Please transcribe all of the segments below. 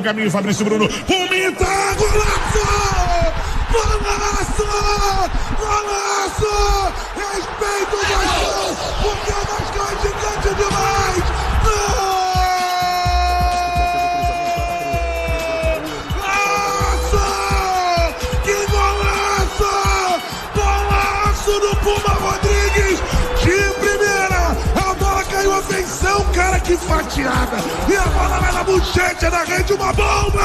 caminho, Fabrício Bruno. Pumita, golaço! Golaço! Golaço! Respeito o Vascão, porque o Vascão é gigante demais! Golaço! Que golaço! Golaço do Puma Rodrigues! De primeira! A bola caiu a feição, cara, que fatiada! E a bola vai na bochecha da rede, uma bomba!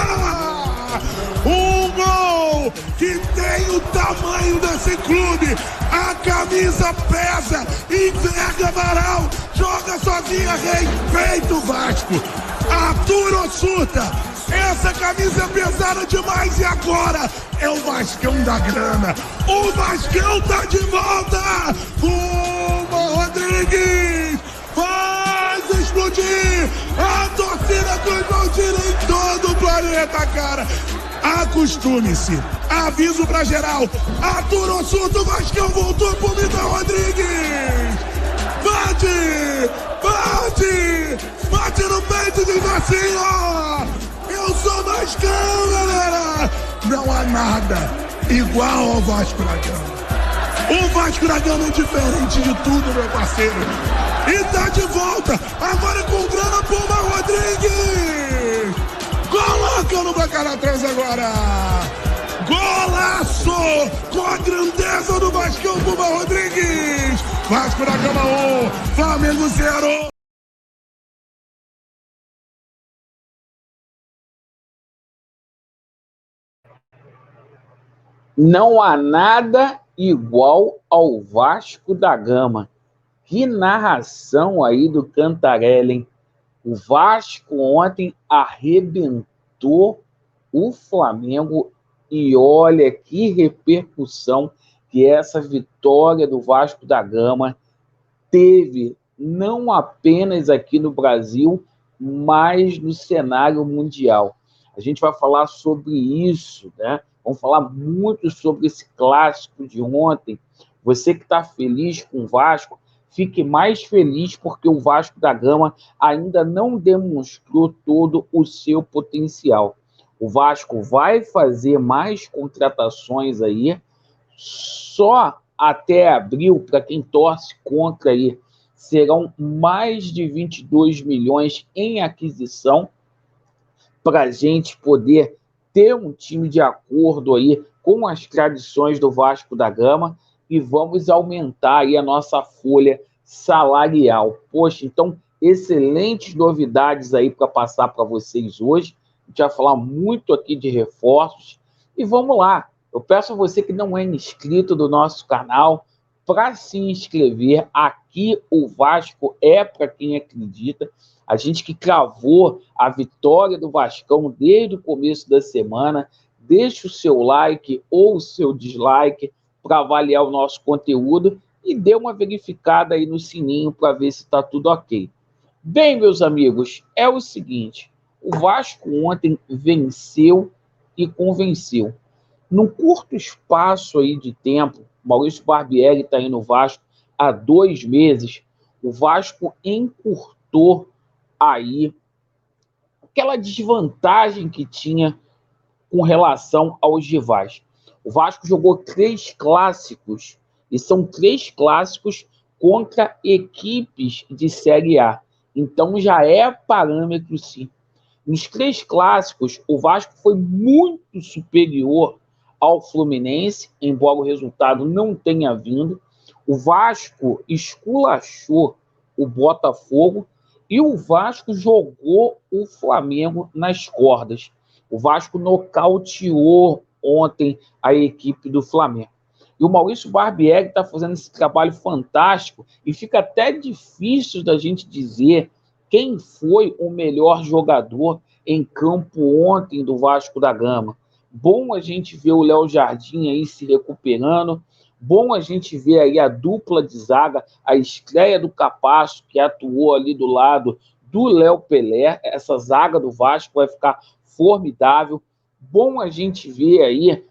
Um gol que tem o tamanho desse clube. A camisa pesa, enverga Amaral, joga sozinha, respeita o Vasco. Arthur Ossuta, essa camisa é pesada demais e agora é o Vascão da grana. O Vascão tá de volta. Puma Rodrigues faz explodir a torcida dos Valdir em todo o planeta, cara. Acostume-se. Aviso pra geral. Arthur Ossuta, o Vascão voltou pro Vitor Rodrigues. Bate! Bate! Bate no peito e diz assim, ó. Eu sou Vascão, galera. Não há nada igual ao Vasco da Gama. O Vasco da Gama é diferente de tudo, meu parceiro. E tá de volta. Agora com grana, Puma Rodrigues. Coloca no Bacalatrans agora! Golaço! Com a grandeza do Vascão, Puma Rodrigues! Vasco da Gama 1, Flamengo 0! Não há nada igual ao Vasco da Gama. Que narração aí do Cantarelli, hein? O Vasco ontem arrebentou o Flamengo e olha que repercussão que essa vitória do Vasco da Gama teve, não apenas aqui no Brasil, mas no cenário mundial. A gente vai falar sobre isso, né? Vamos falar muito sobre esse clássico de ontem. Você que está feliz com o Vasco, fique mais feliz porque o Vasco da Gama ainda não demonstrou todo o seu potencial. O Vasco vai fazer mais contratações aí, só até abril, para quem torce contra aí, serão mais de 22 milhões em aquisição para a gente poder ter um time de acordo aí com as tradições do Vasco da Gama e vamos aumentar aí a nossa folha salarial. Poxa, então, excelentes novidades aí para passar para vocês hoje. A gente vai falar muito aqui de reforços. E vamos lá. Eu peço a você que não é inscrito do nosso canal para se inscrever. Aqui o Vasco é para quem acredita. A gente que cravou a vitória do Vascão desde o começo da semana. Deixa o seu like ou o seu dislike para avaliar o nosso conteúdo e dê uma verificada aí no sininho para ver se está tudo ok. Bem, meus amigos, é o seguinte, o Vasco ontem venceu e convenceu. Num curto espaço aí de tempo, Maurício Barbieri está aí no Vasco há 2 meses, o Vasco encurtou aí aquela desvantagem que tinha com relação aos rivais. O Vasco jogou 3 clássicos, e são 3 clássicos contra equipes de Série A. Então já é parâmetro, sim. Nos 3 clássicos, o Vasco foi muito superior ao Fluminense, embora o resultado não tenha vindo. O Vasco esculachou o Botafogo e o Vasco jogou o Flamengo nas cordas. O Vasco nocauteou ontem a equipe do Flamengo. E o Maurício Barbieri está fazendo esse trabalho fantástico e fica até difícil da gente dizer quem foi o melhor jogador em campo ontem do Vasco da Gama. Bom a gente ver o Léo Jardim aí se recuperando, bom a gente ver aí a dupla de zaga, a estreia do Capasso, que atuou ali do lado do Léo Pelé. Essa zaga do Vasco vai ficar formidável. Bom a gente ver aí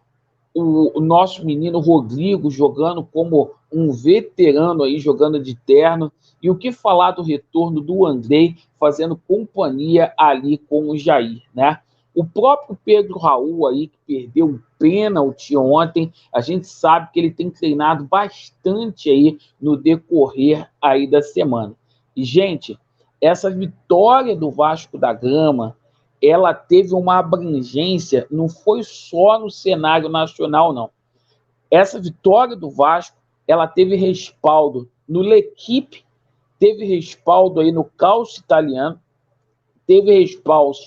o nosso menino Rodrigo jogando como um veterano aí, jogando de terno. E o que falar do retorno do Andrei, fazendo companhia ali com o Jair, né? O próprio Pedro Raul aí, que perdeu um pênalti ontem, a gente sabe que ele tem treinado bastante aí no decorrer aí da semana. E, gente, essa vitória do Vasco da Gama, ela teve uma abrangência, não foi só no cenário nacional, não. Essa vitória do Vasco, ela teve respaldo no L'Equipe, teve respaldo aí no Calcio Italiano, teve respaldo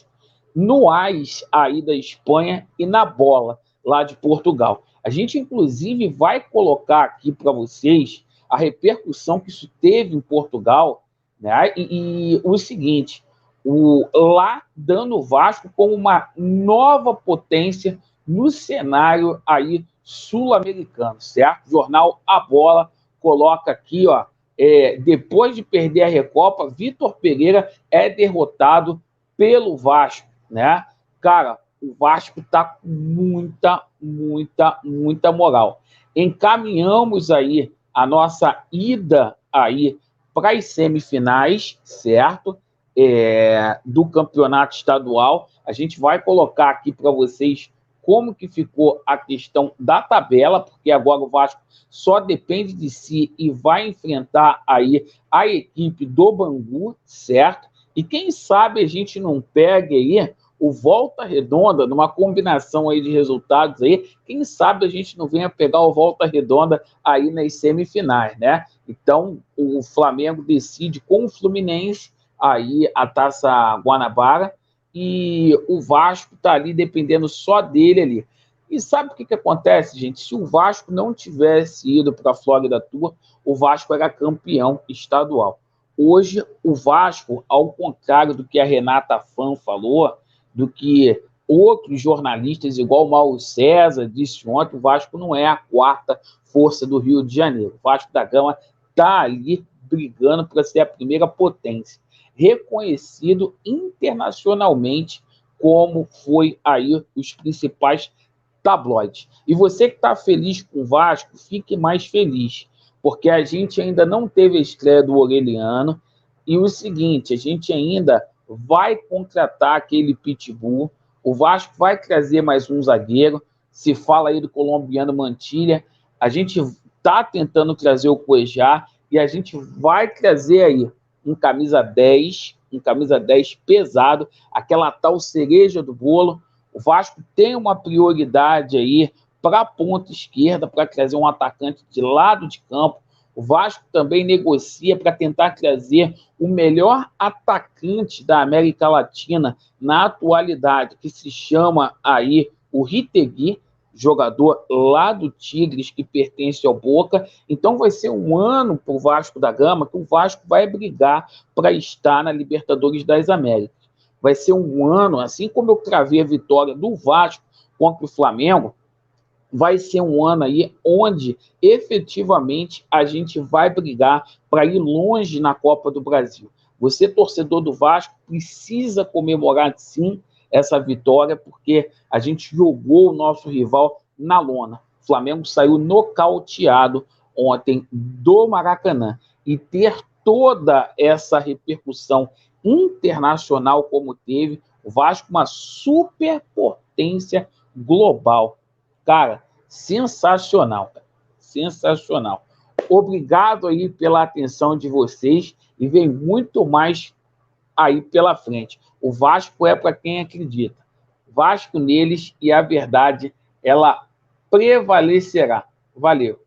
no AS aí da Espanha e na Bola, lá de Portugal. A gente, inclusive, vai colocar aqui para vocês a repercussão que isso teve em Portugal, né? E o seguinte, lá dando o Vasco como uma nova potência no cenário aí sul-americano, certo? O jornal A Bola coloca aqui, ó, depois de perder a Recopa, Vitor Pereira é derrotado pelo Vasco, né? Cara, o Vasco tá com muita moral. Encaminhamos aí a nossa ida aí para as semifinais, certo? Do campeonato estadual. A gente vai colocar aqui para vocês como que ficou a questão da tabela, porque agora o Vasco só depende de si e vai enfrentar aí a equipe do Bangu, certo? E quem sabe a gente não pega aí o Volta Redonda, numa combinação aí de resultados aí, quem sabe a gente não venha pegar o Volta Redonda aí nas semifinais, né? Então, o Flamengo decide com o Fluminense aí a Taça Guanabara, e o Vasco está ali dependendo só dele ali. E sabe o que acontece, gente? Se o Vasco não tivesse ido para a Florida Tour, o Vasco era campeão estadual. Hoje, o Vasco, ao contrário do que a Renata Fã falou, do que outros jornalistas, igual o Mauro César, disse ontem, o Vasco não é a quarta força do Rio de Janeiro. O Vasco da Gama está ali brigando para ser a primeira potência, reconhecido internacionalmente, como foi aí os principais tabloides. E você que está feliz com o Vasco, fique mais feliz, porque a gente ainda não teve a estreia do Orelhano, e o seguinte, a gente ainda vai contratar aquele pitbull, o Vasco vai trazer mais um zagueiro, se fala aí do colombiano Mantilha, a gente está tentando trazer o Cuejá, e a gente vai trazer aí um camisa 10 pesado, aquela tal cereja do bolo. O Vasco tem uma prioridade aí para a ponta esquerda, para trazer um atacante de lado de campo. O Vasco também negocia para tentar trazer o melhor atacante da América Latina na atualidade, que se chama aí o Ritegui, jogador lá do Tigres, que pertence ao Boca. Então vai ser um ano para o Vasco da Gama que o Vasco vai brigar para estar na Libertadores das Américas. Vai ser um ano, assim como eu cravei a vitória do Vasco contra o Flamengo, vai ser um ano aí onde efetivamente a gente vai brigar para ir longe na Copa do Brasil. Você, torcedor do Vasco, precisa comemorar sim essa vitória, porque a gente jogou o nosso rival na lona. O Flamengo saiu nocauteado ontem do Maracanã. E ter toda essa repercussão internacional como teve, o Vasco uma superpotência global. Cara, sensacional, cara. Sensacional. Obrigado aí pela atenção de vocês e vem muito mais aí pela frente. O Vasco é para quem acredita. Vasco neles, e a verdade, ela prevalecerá. Valeu.